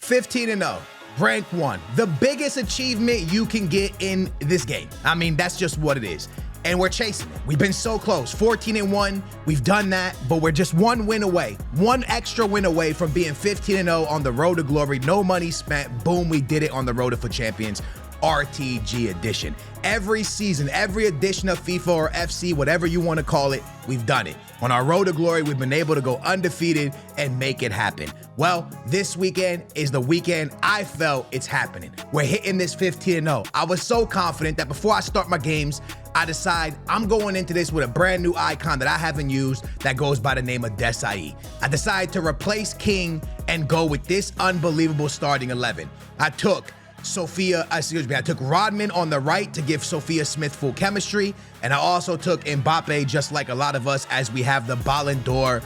15-0, rank 1. The biggest achievement you can get in this game. I mean, that's just what it is. And we're chasing it. We've been so close. 14-1, we've done that, but we're just one win away. One extra win away from being 15-0 on the road to glory. No money spent. Boom, we did it on the Road to FUT Champions RTG edition. Every season, every edition of FIFA or FC, whatever you want to call it, we've done it. On our road to glory, we've been able to go undefeated and make it happen. Well, this weekend is the weekend I felt it's happening. We're hitting this 15-0. I was so confident that before I start my games, I decide I'm going into this with a brand new icon that I haven't used that goes by the name of Desai. I decided to replace King and go with this unbelievable starting 11. I took Rodman on the right to give Sophia Smith full chemistry, and I also took Mbappe, just like a lot of us, as we have the Ballon d'Or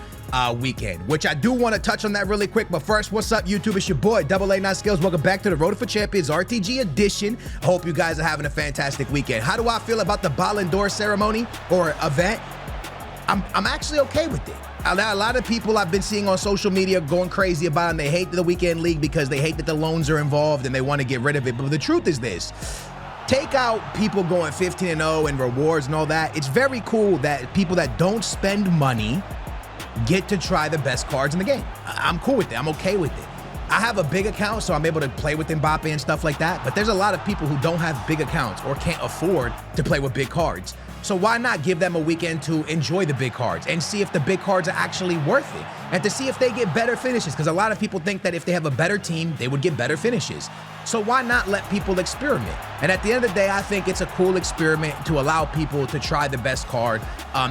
weekend, which I do want to touch on that really quick. But first, what's up, YouTube? It's your boy, Double A9 Skills. Welcome back to the Road to FUT Champions RTG edition. I hope you guys are having a fantastic weekend. How do I feel about the Ballon d'Or ceremony or event? I'm actually okay with it. A lot of people I've been seeing on social media going crazy about it, and they hate the weekend league because they hate that the loans are involved and they want to get rid of it. But the truth is this: take out people going 15-0 and rewards and all that. It's very cool that people that don't spend money get to try the best cards in the game. I'm cool with it. I'm okay with it. I have a big account, so I'm able to play with Mbappe and stuff like that. But there's a lot of people who don't have big accounts or can't afford to play with big cards. So why not give them a weekend to enjoy the big cards and see if the big cards are actually worth it, and to see if they get better finishes? Because a lot of people think that if they have a better team, they would get better finishes. So why not let people experiment? And at the end of the day, I think it's a cool experiment to allow people to try the best card,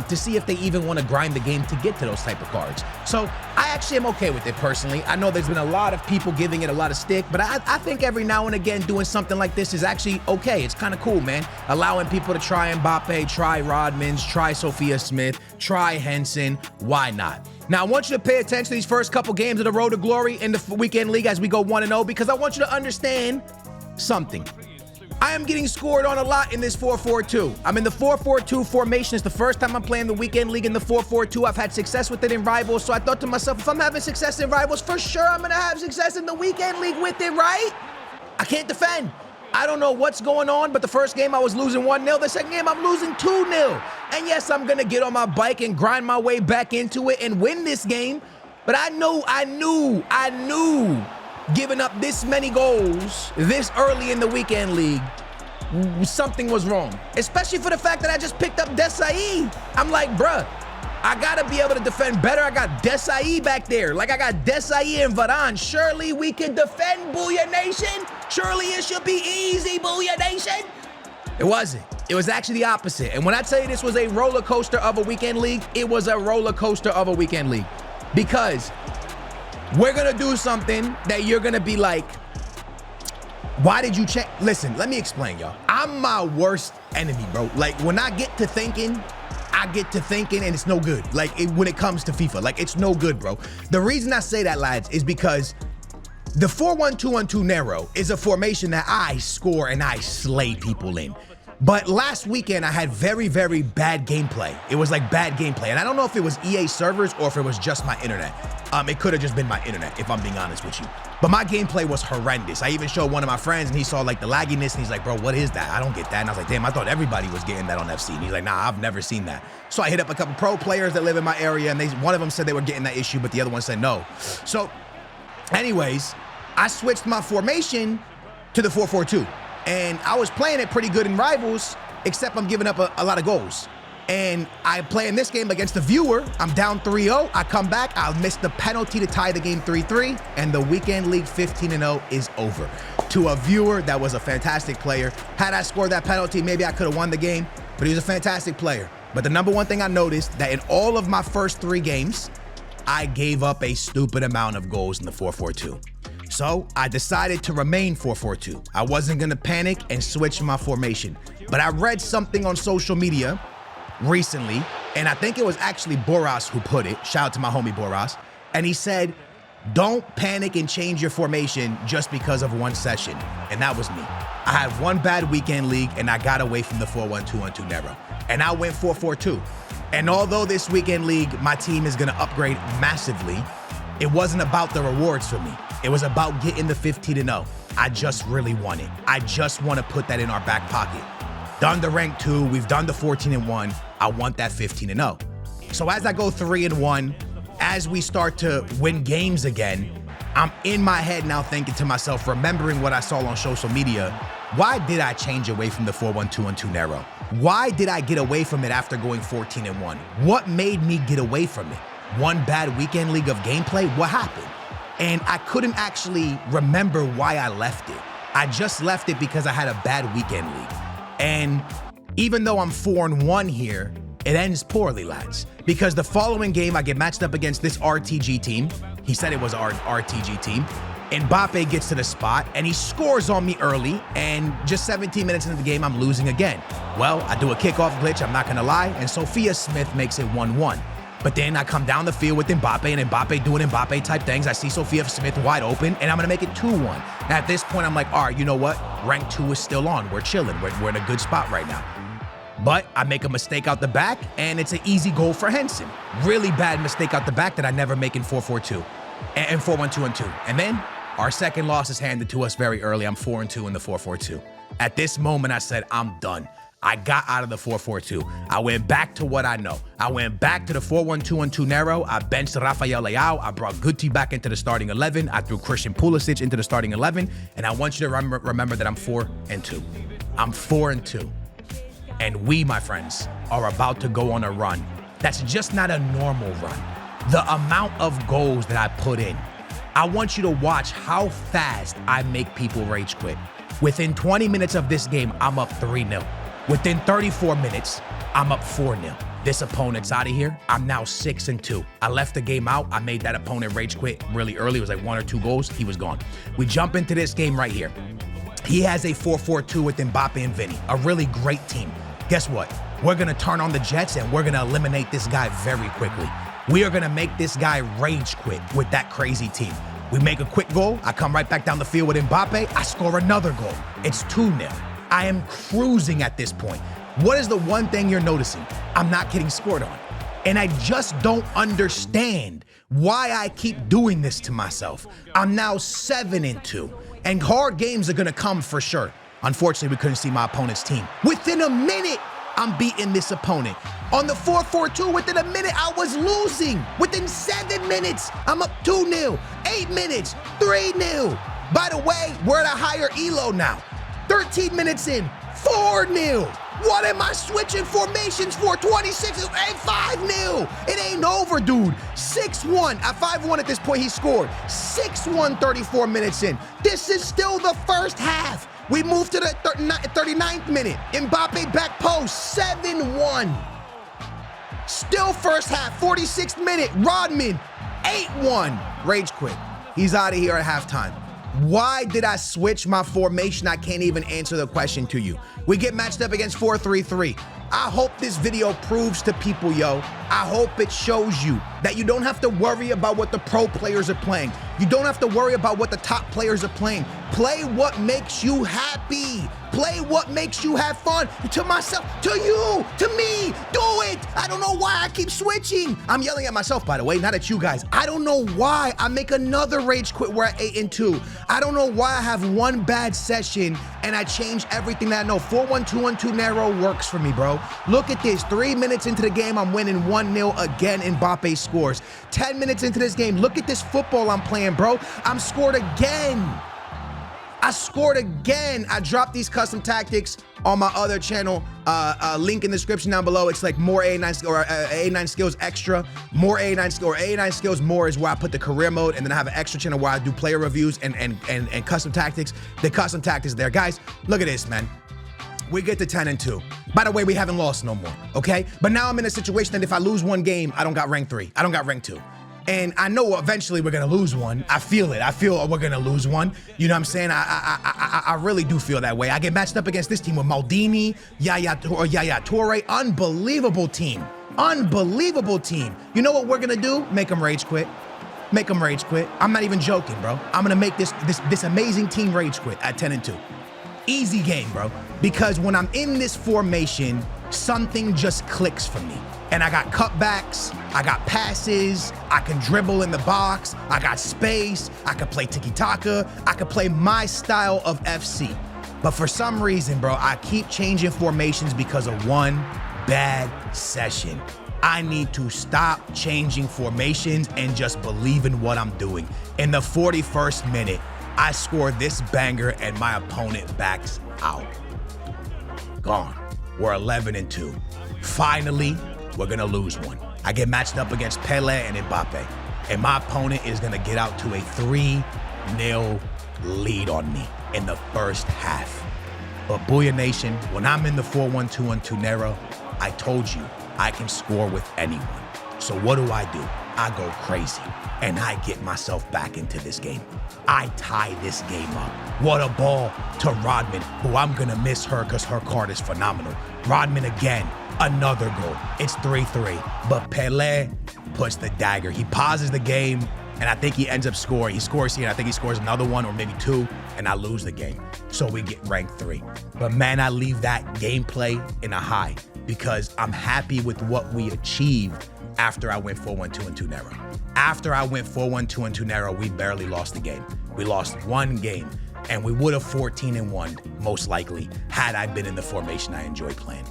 to see if they even want to grind the game to get to those type of cards. So I actually am okay with it personally. I know there's been a lot of people giving it a lot of stick, but I think every now and again doing something like this is actually okay. It's kind of cool, man. Allowing people to try Mbappe, try Rodman's, try Sophia Smith, try Henson. Why not? Now, I want you to pay attention to these first couple games of the Road to Glory in the Weekend League as we go 1-0, because I want you to understand something. I am getting scored on a lot in this 4-4-2. I'm in the 4-4-2 formation. It's the first time I'm playing the Weekend League in the 4-4-2. I've had success with it in Rivals, so I thought to myself, if I'm having success in Rivals, for sure I'm going to have success in the Weekend League with it, right? I can't defend. I don't know what's going on, but the first game I was losing 1-0. The second game I'm losing 2-0. And yes, I'm going to get on my bike and grind my way back into it and win this game. But I knew giving up this many goals this early in the Weekend League, something was wrong. Especially for the fact that I just picked up Desai. I'm like, bruh, I gotta be able to defend better. I got Desai back there. Like, I got Desai and Varane. Surely we can defend, Booyah Nation. Surely it should be easy, Booyah Nation. It wasn't. It was actually the opposite. And when I tell you this was a roller coaster of a Weekend League, it was a roller coaster of a Weekend League. Because we're gonna do something that you're gonna be like, why did you check? Listen, let me explain, y'all. I'm my worst enemy, bro. Like, when I get to thinking, and it's no good. Like, when it comes to FIFA, like, it's no good, bro. The reason I say that, lads, is because the 4-1-2-1-2 narrow is a formation that I score and I slay people in. But last weekend, I had very, very bad gameplay. It was like bad gameplay. And I don't know if it was EA servers or if it was just my internet. It could have just been my internet, if I'm being honest with you. But my gameplay was horrendous. I even showed one of my friends, and he saw like the lagginess, and he's like, bro, what is that? I don't get that. And I was like, damn, I thought everybody was getting that on FC. And he's like, nah, I've never seen that. So I hit up a couple pro players that live in my area, and one of them said they were getting that issue, but the other one said no. So anyways, I switched my formation to the 4-4-2. And I was playing it pretty good in Rivals, except I'm giving up a lot of goals. And I play in this game against the viewer. I'm down 3-0. I come back. I miss the penalty to tie the game 3-3. And the Weekend League 15-0 is over. To a viewer that was a fantastic player. Had I scored that penalty, maybe I could have won the game. But he was a fantastic player. But the number one thing I noticed, that in all of my first 3 games, I gave up a stupid amount of goals in the 4-4-2. So I decided to remain 4-4-2. I wasn't gonna panic and switch my formation. But I read something on social media recently, and I think it was actually Boras who put it. Shout out to my homie Boras. And he said, don't panic and change your formation just because of one session. And that was me. I had one bad Weekend League and I got away from the 4-1-2-1-2 narrow. And I went 4-4-2. And although this Weekend League, my team is gonna upgrade massively, It wasn't about the rewards for me. It was about getting the 15-0. I just really want it. I just want to put that in our back pocket. Done the rank 2, we've done the 14-1. I want that 15-0. So as I go 3-1, as we start to win games again, I'm in my head now thinking to myself, remembering what I saw on social media, why did I change away from the 4-1-2-1-2 narrow? Why did I get away from it after going 14-1? What made me get away from it? One bad weekend league of gameplay? What happened? And I couldn't actually remember why I left it. I just left it because I had a bad weekend league. And even though I'm 4-1 here, it ends poorly, lads. Because the following game, I get matched up against this RTG team. He said it was our RTG team. Mbappe gets to the spot, and he scores on me early, and just 17 minutes into the game, I'm losing again. Well, I do a kickoff glitch, I'm not gonna lie, and Sophia Smith makes it 1-1. But then I come down the field with Mbappe, and Mbappe doing Mbappe type things. I see Sophia Smith wide open, and I'm gonna make it 2-1. Now at this point, I'm like, all right, you know what? Rank 2 is still on. We're chilling. We're in a good spot right now. But I make a mistake out the back, and it's an easy goal for Henson. Really bad mistake out the back that I never make in 4-4-2 and 4-1-2-1-2. And then our second loss is handed to us very early. I'm 4-2 in the 4-4-2. At this moment, I said, I'm done. I got out of the 4-4-2. I went back to what I know. I went back to the 4-1-2-1-2 narrow. I benched Rafael Leao. I brought Guti back into the starting 11. I threw Christian Pulisic into the starting 11. And I want you to remember that I'm 4-2. I'm 4-2. And we, my friends, are about to go on a run. That's just not a normal run. The amount of goals that I put in, I want you to watch how fast I make people rage quit. Within 20 minutes of this game, I'm up 3-0. Within 34 minutes, I'm up 4-0. This opponent's out of here. I'm now 6-2. I left the game out. I made that opponent rage quit really early. It was like 1 or 2 goals. He was gone. We jump into this game right here. He has a 4-4-2 with Mbappe and Vinny, a really great team. Guess what? We're going to turn on the Jets and we're going to eliminate this guy very quickly. We are going to make this guy rage quit with that crazy team. We make a quick goal. I come right back down the field with Mbappe. I score another goal. It's 2-0. I am cruising at this point. What is the one thing you're noticing? I'm not getting scored on. And I just don't understand why I keep doing this to myself. I'm now 7-2. And hard games are going to come for sure. Unfortunately, we couldn't see my opponent's team. Within a minute, I'm beating this opponent. On the 4-4-2, within a minute, I was losing. Within 7 minutes, I'm up 2-0. 8 minutes, 3-0. By the way, we're at a higher elo now. 13 minutes in, 4-0. What am I switching formations for? 26, and 5-0. It ain't over, dude. 6-1. At 5-1 at this point, he scored. 6-1, 34 minutes in. This is still the first half. We moved to the 39th minute. Mbappe back post, 7-1. Still first half, 46th minute. Rodman, 8-1. Rage quit. He's out of here at halftime. Why did I switch my formation? I can't even answer the question to you. We get matched up against 4-3-3. I hope this video proves to people, yo. I hope it shows you that you don't have to worry about what the pro players are playing. You don't have to worry about what the top players are playing. Play what makes you happy. Play what makes you have fun. To myself, to you, to me, do it. I don't know why I keep switching. I'm yelling at myself, by the way, not at you guys. I don't know why I make another rage quit. We're at 8-2. I don't know why I have one bad session and I change everything that I know. 4-1-2-1-2 narrow works for me, bro. Look at this. 3 minutes into the game, I'm winning 1-0 again. Mbappe scores. 10 minutes into this game, look at this football I'm playing, bro. I'm scored again. I scored again. I dropped these custom tactics on my other channel. Link in the description down below. It's like more A9 or A9 skills extra. More A9 skill or A9 skills more is where I put the career mode, and then I have an extra channel where I do player reviews and custom tactics. The custom tactics there, guys. Look at this, man. We get to 10-2. By the way, we haven't lost no more, okay? But now I'm in a situation that if I lose one game, I don't got rank 3. I don't got rank 2. And I know eventually we're gonna lose one. I feel it. I feel we're gonna lose one. You know what I'm saying? I really do feel that way. I get matched up against this team with Maldini, Yaya Toure. Unbelievable team. Unbelievable team. You know what we're gonna do? Make them rage quit. Make them rage quit. I'm not even joking, bro. I'm gonna make this amazing team rage quit at 10-2. Easy game, bro. Because when I'm in this formation, something just clicks for me. And I got cutbacks, I got passes, I can dribble in the box, I got space, I can play tiki-taka, I can play my style of FC. But for some reason, bro, I keep changing formations because of one bad session. I need to stop changing formations and just believe in what I'm doing. In the 41st minute, I score this banger and my opponent backs out. Gone. We're 11-2. Finally, we're gonna lose one. I get matched up against Pele and Mbappe, and my opponent is gonna get out to a 3-0 lead on me in the first half. But Booyah Nation, when I'm in the 4-1-2 on Tunero, I told you I can score with anyone. So what do? I go crazy and I get myself back into this game. I tie this game up. What a ball to Rodman, who I'm gonna miss her because her card is phenomenal. Rodman again, another goal. It's 3-3, but Pele puts the dagger. He pauses the game, and I think he ends up scoring. He scores here, and I think he scores another one or maybe two, and I lose the game. So we get ranked 3. But man, I leave that gameplay in a high because I'm happy with what we achieved after I went 4-1-2 and Tunero. After I went 4-1-2 and Tunero, we barely lost the game. We lost one game, and we would have 14-1 most likely had I been in the formation I enjoy playing.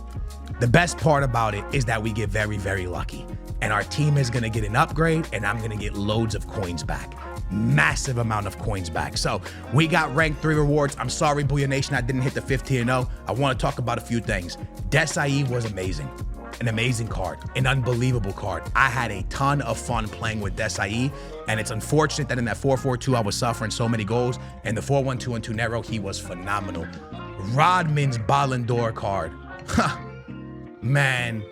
The best part about it is that we get very, very lucky, and our team is gonna get an upgrade, and I'm gonna get loads of coins back. Massive amount of coins back. So we got ranked 3 rewards. I'm sorry, Booyah Nation, I didn't hit the 15-0. I want to talk about a few things. Desai was amazing. An amazing card, an unbelievable card. I had a ton of fun playing with Desai, and it's unfortunate that in that 4-4-2 I was suffering so many goals, and the 4-1-2 and Tunero, he was phenomenal. Rodman's Ballon d'Or card, man,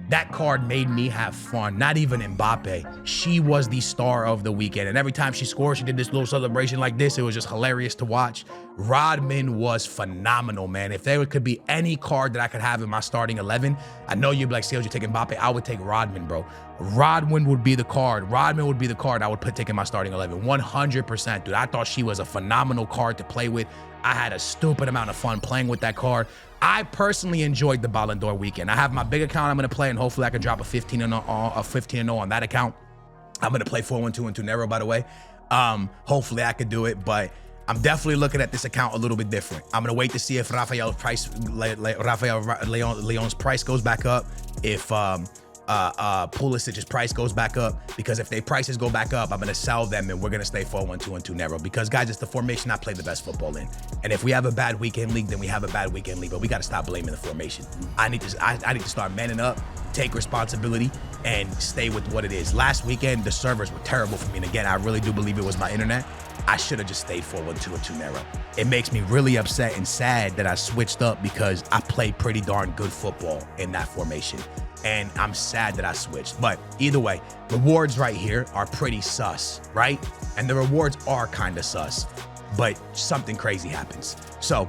that card made me have fun. Not even Mbappe. She was the star of the weekend. And every time she scored, she did this little celebration like this. It was just hilarious to watch. Rodman was phenomenal, man. If there could be any card that I could have in my starting 11, I know you'd be like, Sales, you take Mbappe. I would take Rodman, bro. Rodman would be the card. Rodman would be the card I would put taking my starting 11. 100%, dude. I thought she was a phenomenal card to play with. I had a stupid amount of fun playing with that card. I personally enjoyed the Ballon d'Or weekend. I have my big account I'm going to play, and hopefully I can drop a 15-0 on that account. I'm going to play 4-1-2 and Tunero, by the way. Hopefully I could do it, but I'm definitely looking at this account a little bit different. I'm going to wait to see if Rafael Leon's price goes back up, if Pulisic's price goes back up, because if their prices go back up, I'm going to sell them and we're going to stay 4-1-2 and Tunero, because guys, it's the formation I play the best football in. And if we have a bad weekend league, then we have a bad weekend league, but we got to stop blaming the formation. I need to start manning up, take responsibility, and stay with what it is. Last weekend, the servers were terrible for me. And again, I really do believe it was my internet. I should have just stayed 4-1-2 and Tunero. It makes me really upset and sad that I switched up because I played pretty darn good football in that formation. And I'm sad that I switched. But either way, rewards right here are pretty sus, right? And the rewards are kind of sus, but something crazy happens. So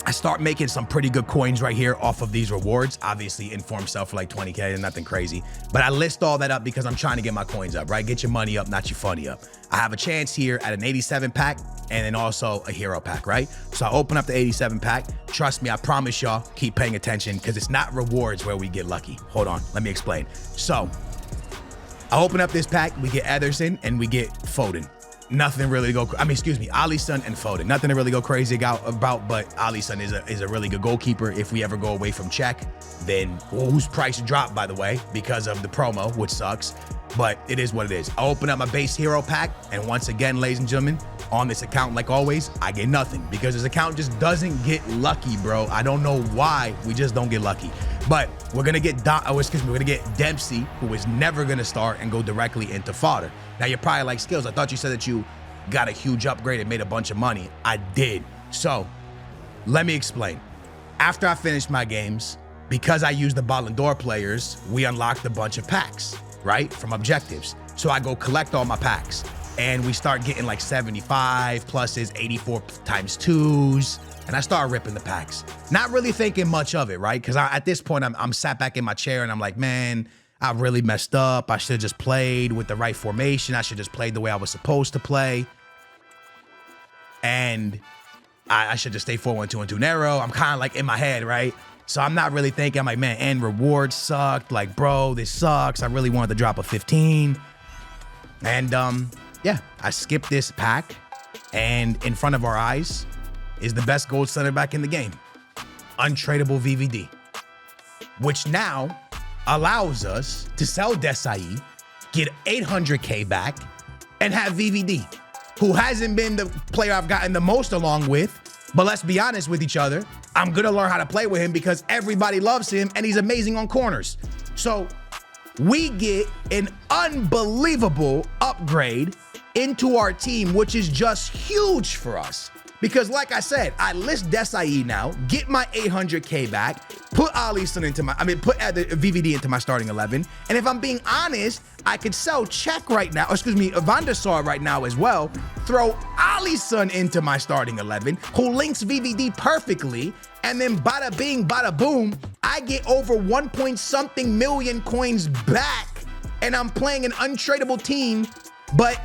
I start making some pretty good coins right here off of these rewards. Obviously, Inform Self for like 20K and nothing crazy. But I list all that up because I'm trying to get my coins up, right? Get your money up, not your funny up. I have a chance here at an 87 pack and then also a hero pack, right? So I open up the 87 pack. Trust me, I promise y'all, keep paying attention because it's not rewards where we get lucky. Hold on, let me explain. So I open up this pack, we get Ederson and we get Foden. Nothing really to go, Alisson and Foden. Nothing to really go crazy about, but Alisson is a really good goalkeeper. If we ever go away from Czech, then whose price dropped, by the way, because of the promo, which sucks, but it is what it is. I open up my base hero pack, and once again, ladies and gentlemen, on this account, like always, I get nothing because this account just doesn't get lucky, bro. I don't know why, we just don't get lucky. But we're gonna get Dempsey, who is never gonna start and go directly into fodder. Now you're probably like, Skills, I thought you said that you got a huge upgrade and made a bunch of money. I did. So let me explain. After I finished my games, because I used the Ballon d'Or players, we unlocked a bunch of packs, right? From objectives. So I go collect all my packs and we start getting like 75 pluses, 84 times 2s. And I start ripping the packs. Not really thinking much of it, right? Because at this point, I'm sat back in my chair and I'm like, man, I really messed up. I should have just played with the right formation. I should have just played the way I was supposed to play. And I should just stay 4-1-2 and Tunero. I'm kind of like in my head, right? So I'm not really thinking, I'm like, man, and rewards sucked. Like, bro, this sucks. I really wanted to drop a 15. And yeah, I skipped this pack. And in front of our eyes is the best gold center back in the game. Untradeable VVD. Which now allows us to sell Desai, get 800K back, and have VVD, who hasn't been the player I've gotten the most along with. But let's be honest with each other. I'm gonna learn how to play with him because everybody loves him and he's amazing on corners. So we get an unbelievable upgrade into our team, which is just huge for us. Because like I said, I list Desai now, get my 800K back, put Alisson into put the VVD into my starting 11. And if I'm being honest, I could sell Czech right now, Van der Sar right now as well, throw Alisson into my starting 11, who links VVD perfectly, and then bada bing, bada boom, I get over 1-point-something million coins back, and I'm playing an untradeable team, but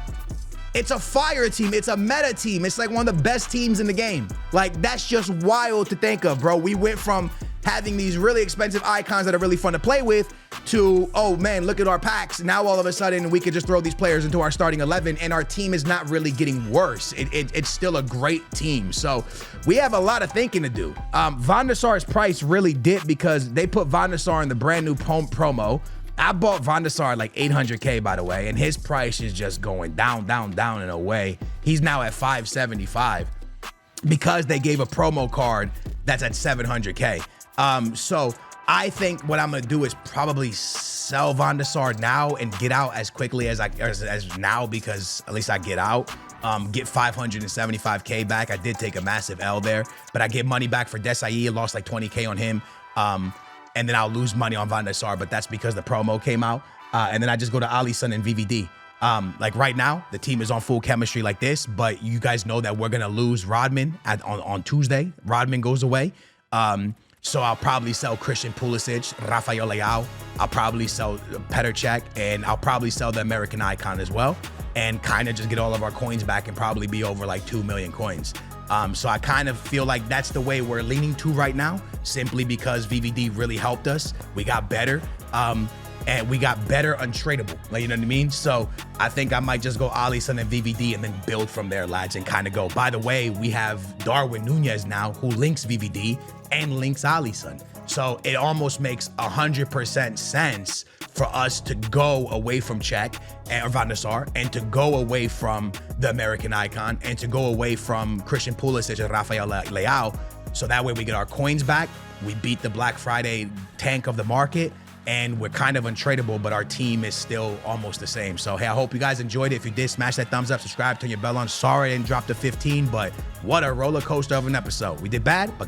it's a fire team. It's a meta team. It's like one of the best teams in the game. Like, that's just wild to think of, bro. We went from having these really expensive icons that are really fun to play with to, oh man, look at our packs. Now all of a sudden we could just throw these players into our starting 11 and our team is not really getting worse. It's still a great team. So we have a lot of thinking to do. Van der Sar's price really dipped because they put Van der Sar in the brand new promo. I bought Van der Sar like 800K, by the way, and his price is just going down, down, down in a way. He's now at 575 because they gave a promo card that's at 700K. So I think what I'm gonna do is probably sell Van der Sar now and get out as quickly as now, because at least I get out. Get 575K back. I did take a massive L there, but I get money back for Desai. I lost like 20K on him. And then I'll lose money on Van der Sar, but that's because the promo came out. And then I just go to Alisson and VVD. Like right now, the team is on full chemistry like this, but you guys know that we're gonna lose Rodman on Tuesday. Rodman goes away. So I'll probably sell Christian Pulisic, Rafael Leao. I'll probably sell Petr Cech, and I'll probably sell the American Icon as well, and kind of just get all of our coins back and probably be over like 2 million coins. So I kind of feel like that's the way we're leaning to right now, simply because VVD really helped us. We got better, and we got better untradeable, like, you know what I mean? So I think I might just go Alisson and VVD and then build from there, lads, and kind of go. By the way, we have Darwin Nunez now, who links VVD and links Alisson. So it almost makes 100% sense for us to go away from Czech or Van der Sar, and to go away from the American Icon, and to go away from Christian Pulisic and Rafael Leao. So that way we get our coins back, we beat the Black Friday tank of the market, and we're kind of untradeable, but our team is still almost the same. So hey, I hope you guys enjoyed it. If you did, smash that thumbs up, subscribe, turn your bell on. Sorry I didn't drop the 15, but what a roller coaster of an episode. We did bad, but got